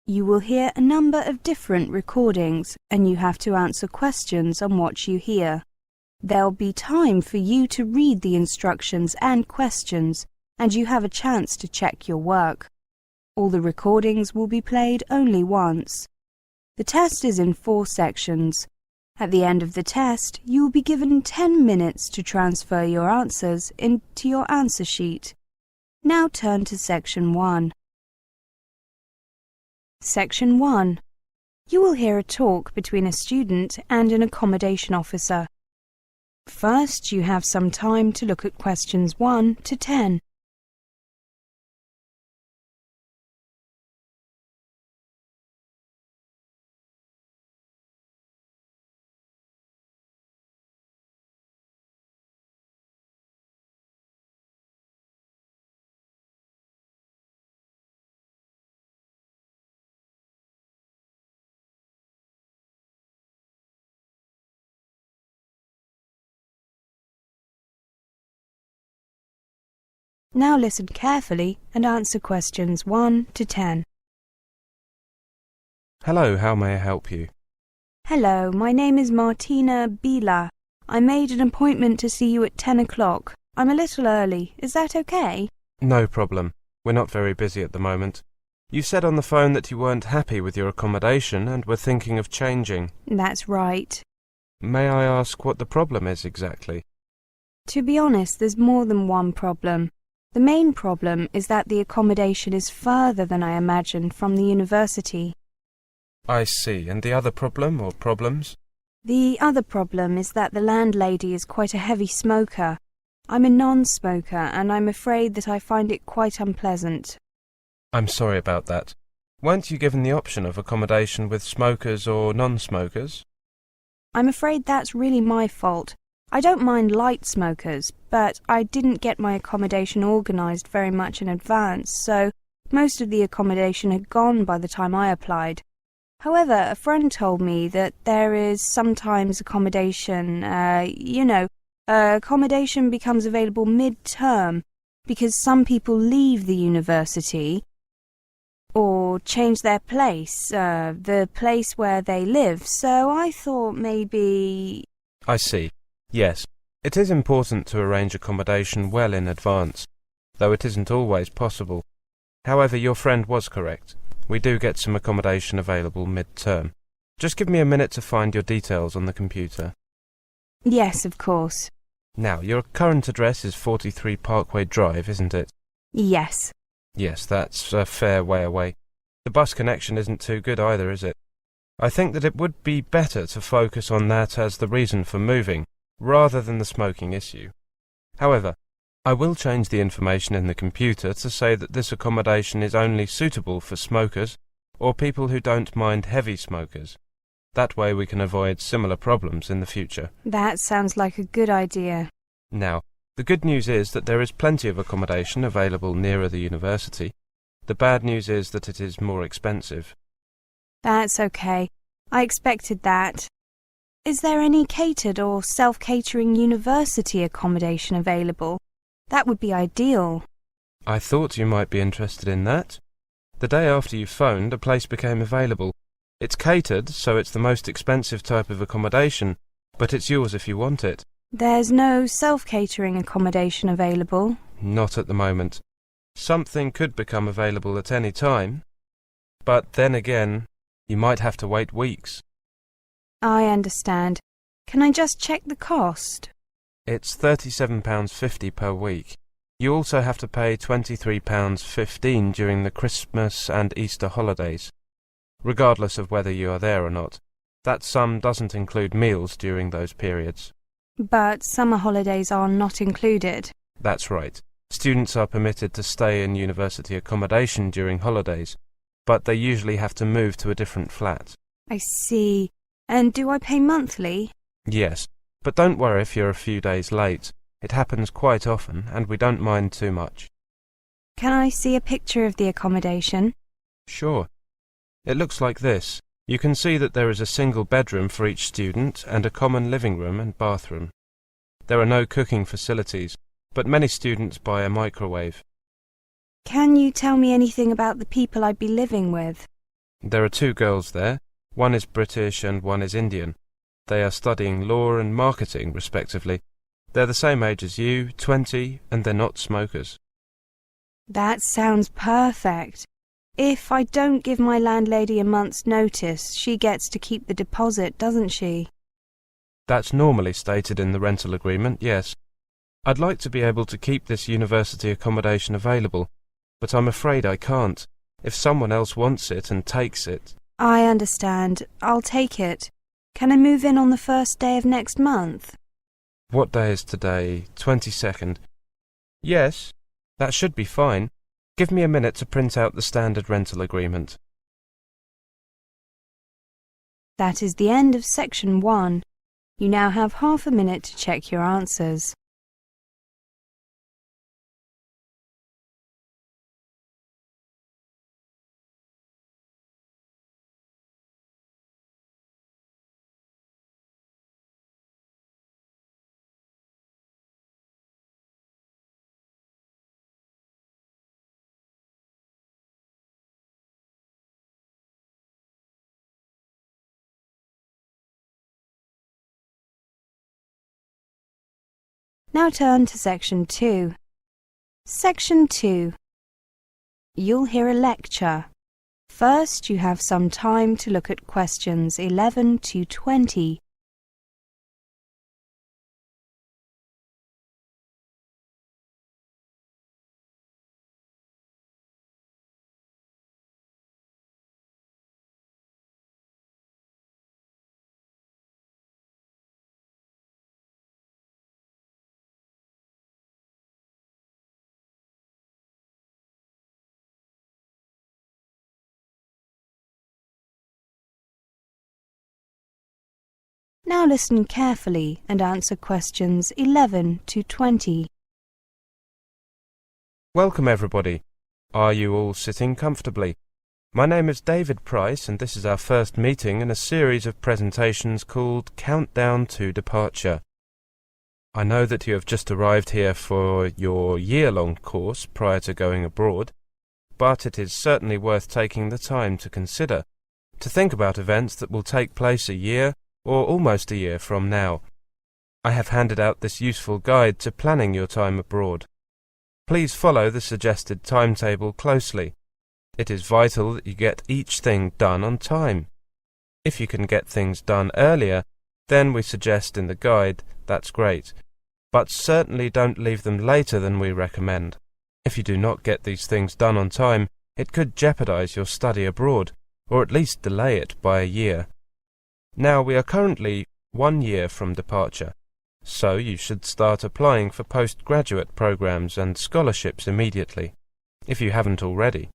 You will hear a number of different recordings, and you have to answer questions on what you hear. There'll be time for you to read the instructions and questions, and you have a chance to check your work. All the recordings will be played only once. The test is in 4 sections. At the end of the test, you will be given 10 minutes to transfer your answers into your answer sheet. Now turn to Section 1. Section 1. You will hear a talk between a student and an accommodation officer. First, you have some time to look at questions 1 to 10. Now listen carefully and answer questions 1 to 10. Hello, how may I help you? Hello, my name is Martina Bila. I made an appointment to see you at 10 o'clock. I'm a little early. Is that okay? No problem. We're not very busy at the moment. You said on the phone that you weren't happy with your accommodation and were thinking of changing. That's right. May I ask what the problem is exactly? To be honest, there's more than one problem. The main problem is that the accommodation is further than I imagined from the university. I see. And the other problem or problems? The other problem is that the landlady is quite a heavy smoker. I'm a non-smoker and I'm afraid that I find it quite unpleasant. I'm sorry about that. Weren't you given the option of accommodation with smokers or non-smokers? I'm afraid that's really my fault. I don't mind light smokers, but I didn't get my accommodation organised very much in advance, so most of the accommodation had gone by the time I applied. However, a friend told me that there is sometimes accommodation, accommodation becomes available mid-term because some people leave the university or change their place, the place where they live, so I thought maybe... I see. Yes, it is important to arrange accommodation well in advance, though it isn't always possible. However, your friend was correct. We do get some accommodation available mid-term. Just give me a minute to find your details on the computer. Yes, of course. Now, your current address is 43 Parkway Drive, isn't it? Yes. Yes, that's a fair way away. The bus connection isn't too good either, is it? I think that it would be better to focus on that as the reason for moving, rather than the smoking issue. However, I will change the information in the computer to say that this accommodation is only suitable for smokers or people who don't mind heavy smokers. That way we can avoid similar problems in the future. That sounds like a good idea. Now, the good news is that there is plenty of accommodation available nearer the university. The bad news is that it is more expensive. That's okay. I expected that. Is there any catered or self-catering university accommodation available? That would be ideal. I thought you might be interested in that. The day after you phoned, a place became available. It's catered, so it's the most expensive type of accommodation, but it's yours if you want it. There's no self-catering accommodation available? Not at the moment. Something could become available at any time, but then again, you might have to wait weeks. I understand. Can I just check the cost? It's £37.50 per week. You also have to pay £23.15 during the Christmas and Easter holidays, regardless of whether you are there or not. That sum doesn't include meals during those periods. But summer holidays are not included. That's right. Students are permitted to stay in university accommodation during holidays, but they usually have to move to a different flat. I see. And do I pay monthly? Yes, but don't worry if you're a few days late. It happens quite often, and we don't mind too much. Can I see a picture of the accommodation? Sure. It looks like this. You can see that there is a single bedroom for each student and a common living room and bathroom. There are no cooking facilities, but many students buy a microwave. Can you tell me anything about the people I'd be living with? There are 2 girls there. One is British and one is Indian. They are studying law and marketing, respectively. They're the same age as you, 20, and they're not smokers. That sounds perfect. If I don't give my landlady a month's notice, she gets to keep the deposit, doesn't she? That's normally stated in the rental agreement, yes. I'd like to be able to keep this university accommodation available, but I'm afraid I can't. If someone else wants it and takes it... I understand. I'll take it. Can I move in on the first day of next month? What day is today? 22nd. Yes, that should be fine. Give me a minute to print out the standard rental agreement. That is the end of section 1. You now have half a minute to check your answers. Now turn to section 2. Section 2. You'll hear a lecture. First, you have some time to look at questions 11 to 20. Now listen carefully and answer questions 11 to 20. Welcome, everybody. Are you all sitting comfortably? My name is David Price, and this is our first meeting in a series of presentations called Countdown to Departure. I know that you have just arrived here for your year-long course prior to going abroad, but it is certainly worth taking the time to consider, to think about events that will take place a year or almost a year from now. I have handed out this useful guide to planning your time abroad. Please follow the suggested timetable closely. It is vital that you get each thing done on time. If you can get things done earlier, then we suggest in the guide, that's great. But certainly don't leave them later than we recommend. If you do not get these things done on time, it could jeopardize your study abroad, or at least delay it by a year. Now, we are currently 1 year from departure, so you should start applying for postgraduate programs and scholarships immediately, if you haven't already.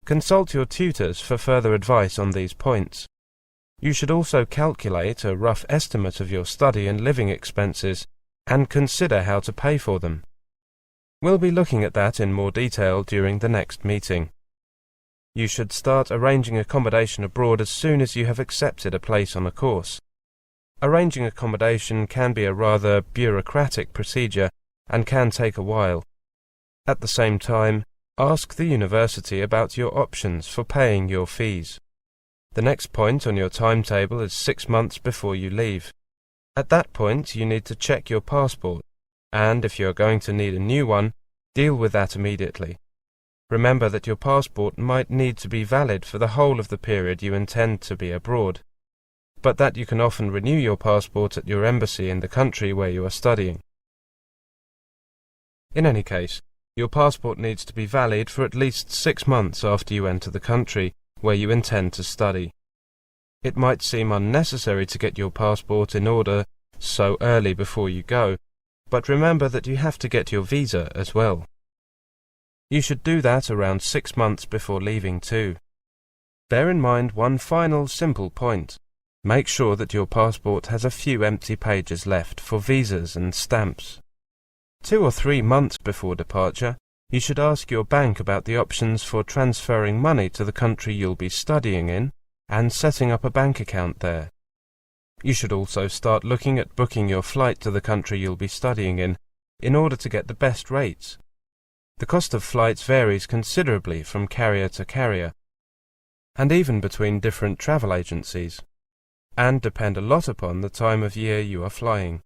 Consult your tutors for further advice on these points. You should also calculate a rough estimate of your study and living expenses and consider how to pay for them. We'll be looking at that in more detail during the next meeting. You should start arranging accommodation abroad as soon as you have accepted a place on a course. Arranging accommodation can be a rather bureaucratic procedure and can take a while. At the same time, ask the university about your options for paying your fees. The next point on your timetable is 6 months before you leave. At that point, you need to check your passport, and if you are going to need a new one, deal with that immediately. Remember that your passport might need to be valid for the whole of the period you intend to be abroad, but that you can often renew your passport at your embassy in the country where you are studying. In any case, your passport needs to be valid for at least 6 months after you enter the country where you intend to study. It might seem unnecessary to get your passport in order so early before you go, but remember that you have to get your visa as well. You should do that around 6 months before leaving too. Bear in mind one final simple point. Make sure that your passport has a few empty pages left for visas and stamps. 2 or 3 months before departure, you should ask your bank about the options for transferring money to the country you'll be studying in and setting up a bank account there. You should also start looking at booking your flight to the country you'll be studying in order to get the best rates. The cost of flights varies considerably from carrier to carrier. and even between different travel agencies, and depend a lot upon the time of year you are flying.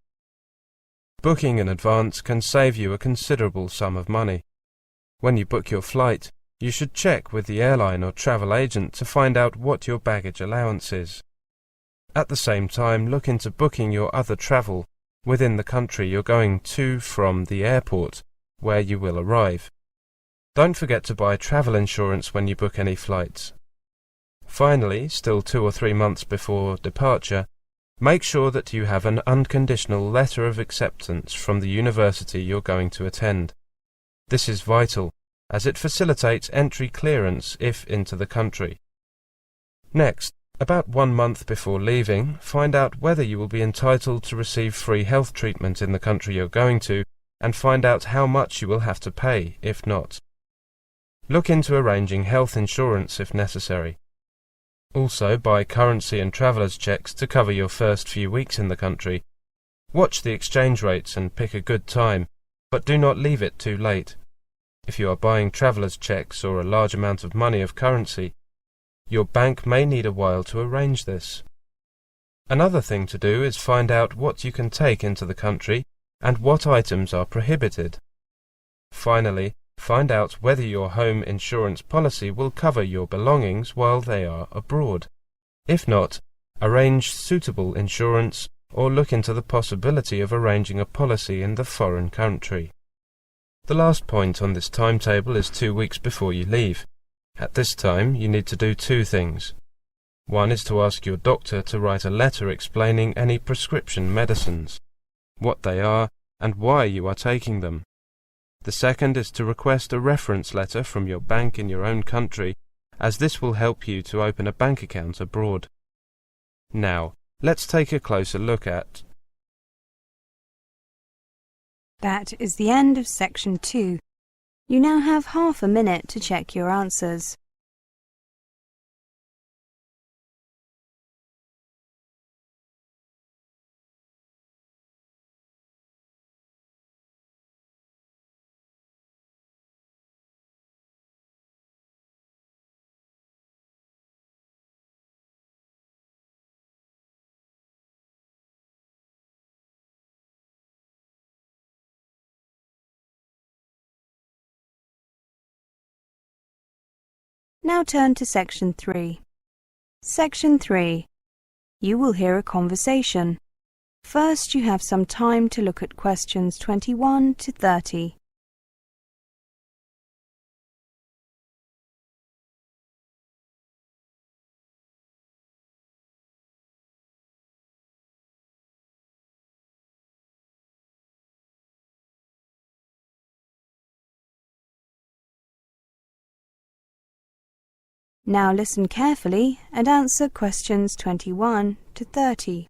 Booking in advance can save you a considerable sum of money. When you book your flight, you should check with the airline or travel agent to find out what your baggage allowance is. At the same time, look into booking your other travel within the country you're going to from the airport where you will arrive. Don't forget to buy travel insurance when you book any flights. Finally, still 2 or 3 months before departure, make sure that you have an unconditional letter of acceptance from the university you're going to attend. This is vital, as it facilitates entry clearance if into the country. Next, about 1 month before leaving, find out whether you will be entitled to receive free health treatment in the country you're going to, and find out how much you will have to pay if not. Look into arranging health insurance if necessary. Also, buy currency and traveller's checks to cover your first few weeks in the country. Watch the exchange rates and pick a good time, but do not leave it too late. If you are buying traveller's checks or a large amount of money of currency, your bank may need a while to arrange this. Another thing to do is find out what you can take into the country and what items are prohibited. Finally, find out whether your home insurance policy will cover your belongings while they are abroad. If not, arrange suitable insurance or look into the possibility of arranging a policy in the foreign country. The last point on this timetable is 2 weeks before you leave. At this time, you need to do 2 things. One is to ask your doctor to write a letter explaining any prescription medicines, what they are, and why you are taking them. The second is to request a reference letter from your bank in your own country, as this will help you to open a bank account abroad. Now, let's take a closer look at. That is the end of section 2. You now have half a minute to check your answers. Now turn to section 3. Section 3. You will hear a conversation. First, you have some time to look at questions 21 to 30. Now listen carefully and answer questions 21 to 30.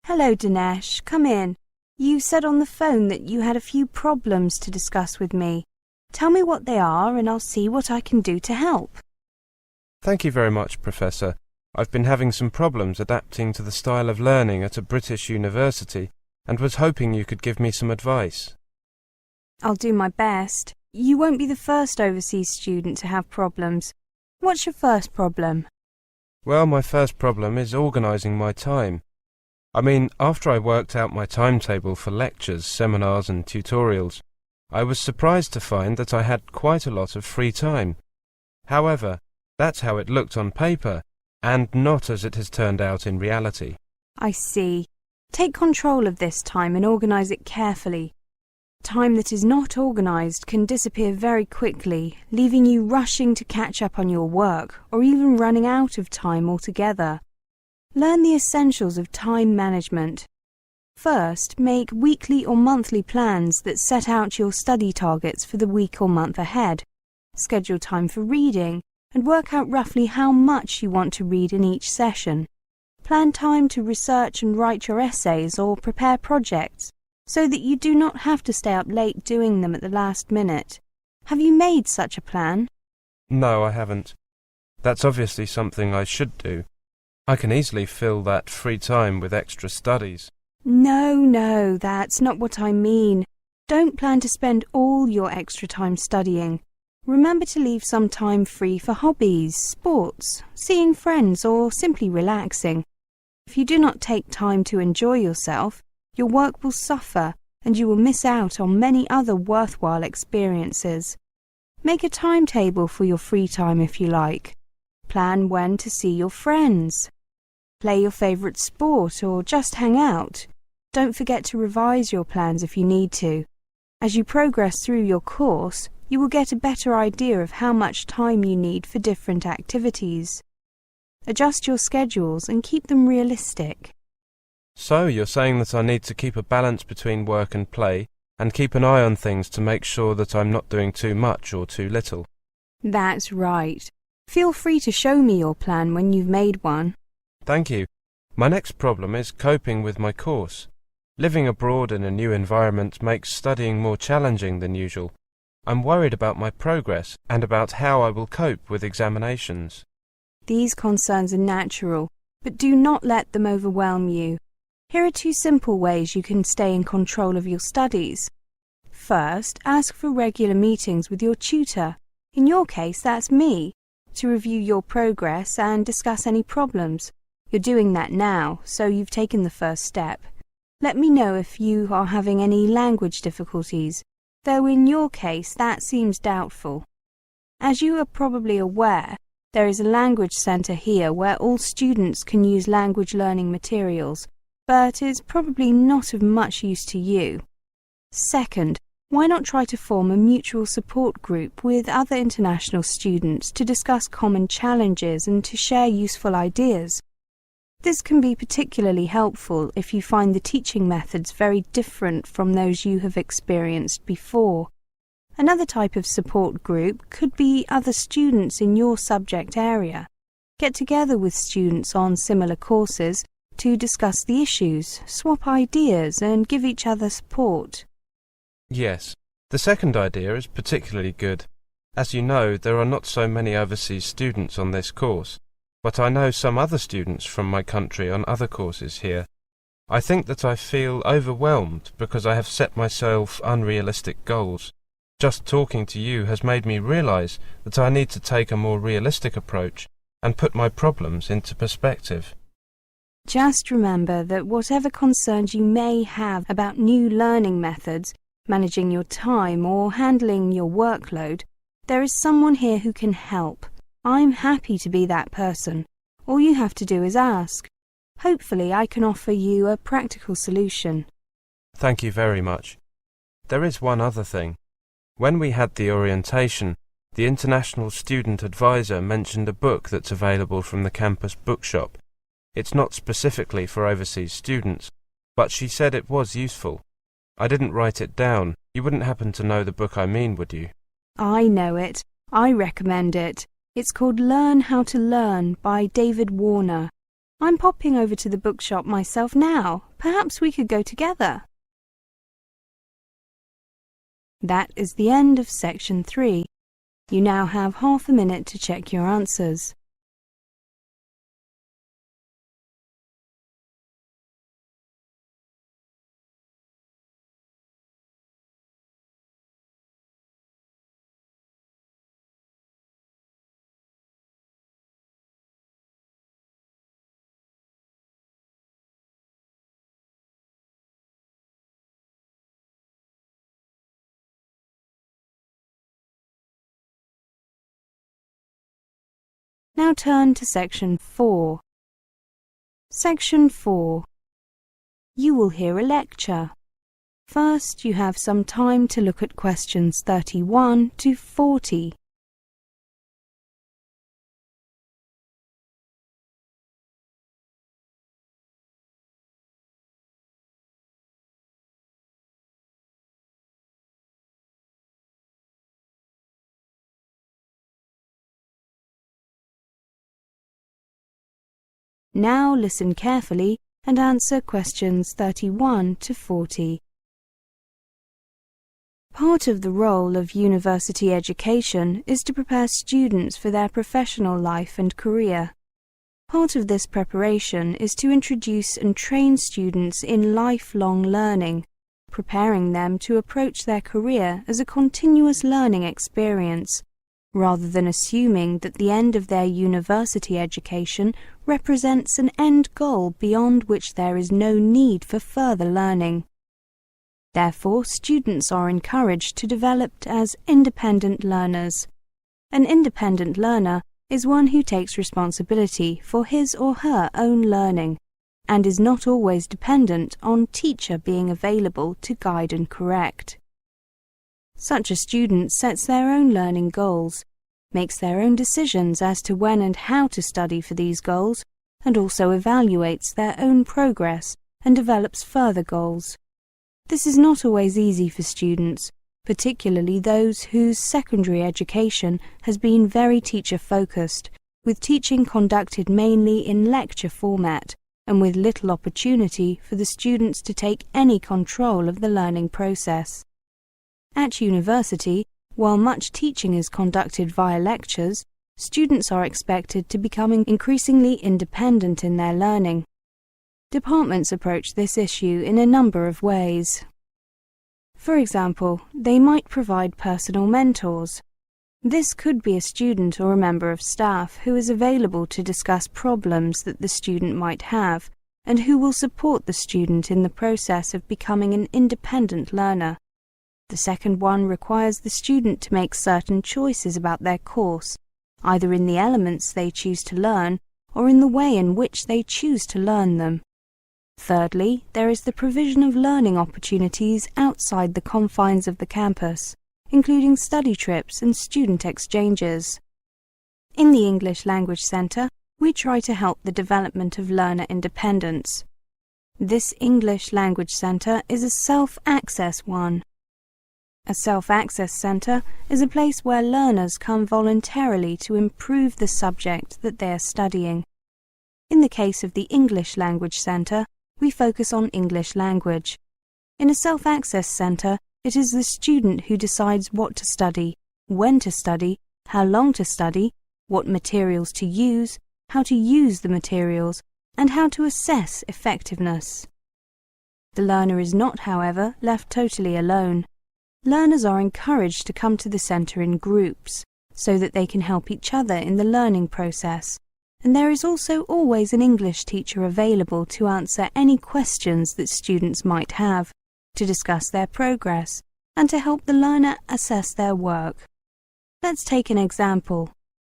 Hello, Dinesh. Come in. You said on the phone that you had a few problems to discuss with me. Tell me what they are and I'll see what I can do to help. Thank you very much, Professor. I've been having some problems adapting to the style of learning at a British university and was hoping you could give me some advice. I'll do my best. You won't be the first overseas student to have problems. What's your first problem? Well, my first problem is organising my time. I mean, after I worked out my timetable for lectures, seminars and tutorials, I was surprised to find that I had quite a lot of free time. However, that's how it looked on paper, and not as it has turned out in reality. I see. Take control of this time and organise it carefully. Time that is not organised can disappear very quickly, leaving you rushing to catch up on your work or even running out of time altogether. Learn the essentials of time management. First, make weekly or monthly plans that set out your study targets for the week or month ahead. Schedule time for reading and work out roughly how much you want to read in each session. Plan time to research and write your essays or prepare projects, so that you do not have to stay up late doing them at the last minute. Have you made such a plan? No, I haven't. That's obviously something I should do. I can easily fill that free time with extra studies. No, that's not what I mean. Don't plan to spend all your extra time studying. Remember to leave some time free for hobbies, sports, seeing friends, or simply relaxing. If you do not take time to enjoy yourself, your work will suffer and you will miss out on many other worthwhile experiences. Make a timetable for your free time if you like. Plan when to see your friends. Play your favourite sport or just hang out. Don't forget to revise your plans if you need to. As you progress through your course, you will get a better idea of how much time you need for different activities. Adjust your schedules and keep them realistic. So you're saying that I need to keep a balance between work and play, and keep an eye on things to make sure that I'm not doing too much or too little. That's right. Feel free to show me your plan when you've made one. Thank you. My next problem is coping with my course. Living abroad in a new environment makes studying more challenging than usual. I'm worried about my progress and about how I will cope with examinations. These concerns are natural, but do not let them overwhelm you. Here are 2 simple ways you can stay in control of your studies. First, ask for regular meetings with your tutor. In your case, that's me, to review your progress and discuss any problems. You're doing that now, so you've taken the first step. Let me know if you are having any language difficulties, though in your case that seems doubtful. As you are probably aware, there is a language centre here where all students can use language learning materials, but is probably not of much use to you. Second, why not try to form a mutual support group with other international students to discuss common challenges and to share useful ideas? This can be particularly helpful if you find the teaching methods very different from those you have experienced before. Another type of support group could be other students in your subject area. Get together with students on similar courses to discuss the issues, swap ideas, and give each other support. Yes, the second idea is particularly good. As you know, there are not so many overseas students on this course, but I know some other students from my country on other courses here. I think that I feel overwhelmed because I have set myself unrealistic goals. Just talking to you has made me realize that I need to take a more realistic approach and put my problems into perspective. Just remember that whatever concerns you may have about new learning methods, managing your time or handling your workload, there is someone here who can help. I'm happy to be that person. All you have to do is ask. Hopefully I can offer you a practical solution. Thank you very much. There is one other thing. When we had the orientation, the international student advisor mentioned a book that's available from the campus bookshop. It's not specifically for overseas students, but she said it was useful. I didn't write it down. You wouldn't happen to know the book I mean, would you? I know it. I recommend it. It's called Learn How to Learn by David Warner. I'm popping over to the bookshop myself now. Perhaps we could go together. That is the end of section 3. You now have half a minute to check your answers. Now turn to section 4. Section 4. You will hear a lecture. First, you have some time to look at questions 31 to 40. Now listen carefully and answer questions 31 to 40. Part of the role of university education is to prepare students for their professional life and career. Part of this preparation is to introduce and train students in lifelong learning, preparing them to approach their career as a continuous learning experience, rather than assuming that the end of their university education represents an end goal beyond which there is no need for further learning. Therefore, students are encouraged to develop as independent learners. An independent learner is one who takes responsibility for his or her own learning and is not always dependent on teacher being available to guide and correct. Such a student sets their own learning goals, makes their own decisions as to when and how to study for these goals, and also evaluates their own progress and develops further goals. This is not always easy for students, particularly those whose secondary education has been very teacher-focused, with teaching conducted mainly in lecture format and with little opportunity for the students to take any control of the learning process. At university, while much teaching is conducted via lectures, students are expected to become increasingly independent in their learning. Departments approach this issue in a number of ways. For example, they might provide personal mentors. This could be a student or a member of staff who is available to discuss problems that the student might have and who will support the student in the process of becoming an independent learner. The second one requires the student to make certain choices about their course, either in the elements they choose to learn or in the way in which they choose to learn them. Thirdly, there is the provision of learning opportunities outside the confines of the campus, including study trips and student exchanges. In the English Language Centre, we try to help the development of learner independence. This English Language Centre is a self-access one. A self-access centre is a place where learners come voluntarily to improve the subject that they are studying. In the case of the English Language Centre, we focus on English language. In a self-access centre, it is the student who decides what to study, when to study, how long to study, what materials to use, how to use the materials, and how to assess effectiveness. The learner is not, however, left totally alone. Learners are encouraged to come to the centre in groups, so that they can help each other in the learning process. And there is also always an English teacher available to answer any questions that students might have, to discuss their progress, and to help the learner assess their work. Let's take an example.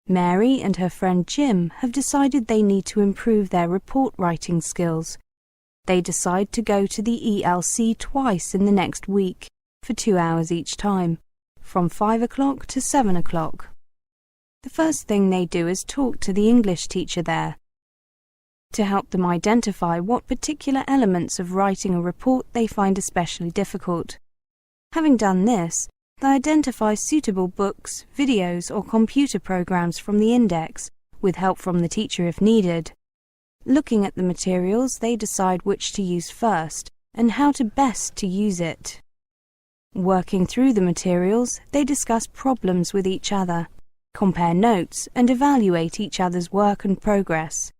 Mary and her friend Jim have decided they need to improve their report writing skills. They decide to go to the ELC twice in the next week, for 2 hours each time, from 5 o'clock to 7 o'clock. The first thing they do is talk to the English teacher there, to help them identify what particular elements of writing a report they find especially difficult. Having done this, they identify suitable books, videos or computer programs from the index, with help from the teacher if needed. Looking at the materials, they decide which to use first and how to best to use it. Working through the materials, they discuss problems with each other, compare notes and evaluate each other's work and progress.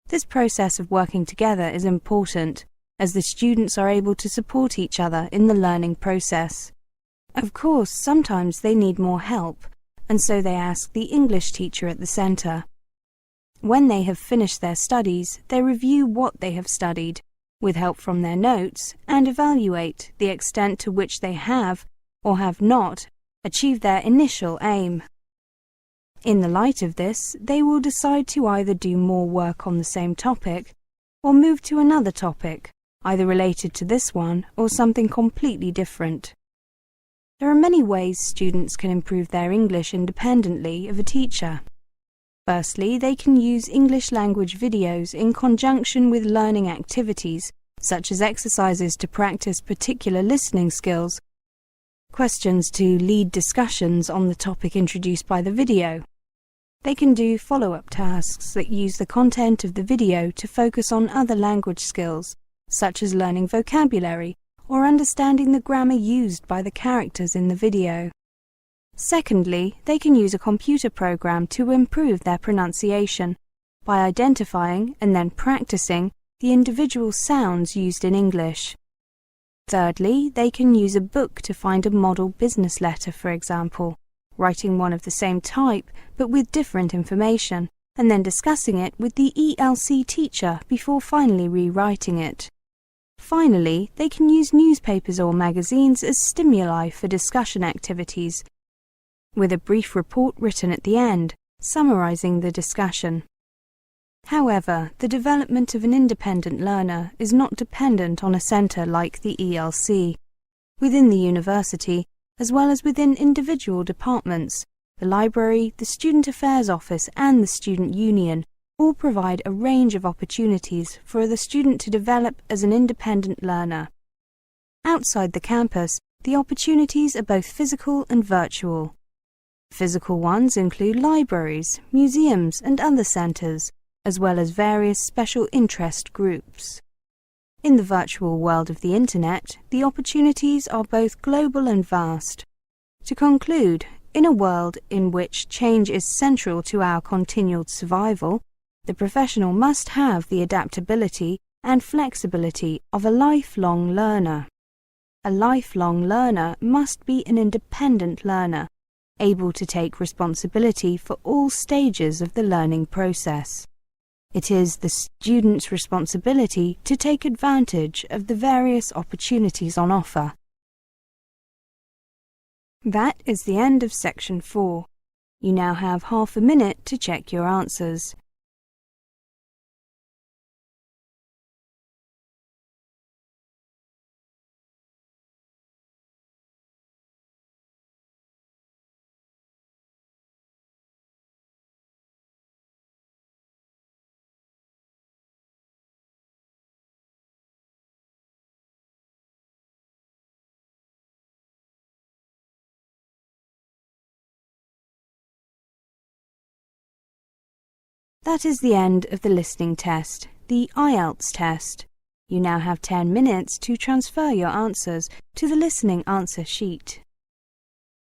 This process of working together is important, as the students are able to support each other in the learning process. Of course, sometimes they need more help, and so they ask the English teacher at the centre. When they have finished their studies, they review what they have studied, with help from their notes, and evaluate the extent to which they have, or have not, achieved their initial aim. In the light of this, they will decide to either do more work on the same topic, or move to another topic, either related to this one or something completely different. There are many ways students can improve their English independently of a teacher. Firstly, they can use English language videos in conjunction with learning activities, such as exercises to practice particular listening skills, questions to lead discussions on the topic introduced by the video. They can do follow-up tasks that use the content of the video to focus on other language skills, such as learning vocabulary or understanding the grammar used by the characters in the video. Secondly, they can use a computer program to improve their pronunciation by identifying and then practicing the individual sounds used in English. Thirdly, they can use a book to find a model business letter, for example, writing one of the same type but with different information, and then discussing it with the ELC teacher before finally rewriting it. Finally, they can use newspapers or magazines as stimuli for discussion activities, with a brief report written at the end, summarizing the discussion. However, the development of an independent learner is not dependent on a centre like the ELC. Within the university, as well as within individual departments, the library, the Student Affairs Office and the Student Union all provide a range of opportunities for the student to develop as an independent learner. Outside the campus, the opportunities are both physical and virtual. Physical ones include libraries, museums and other centres, as well as various special interest groups. In the virtual world of the Internet, the opportunities are both global and vast. To conclude, in a world in which change is central to our continued survival, the professional must have the adaptability and flexibility of a lifelong learner. A lifelong learner must be an independent learner, able to take responsibility for all stages of the learning process. It is the student's responsibility to take advantage of the various opportunities on offer. That is the end of section 4. You now have half a minute to check your answers. That is the end of the listening test, the IELTS test. You now have 10 minutes to transfer your answers to the listening answer sheet.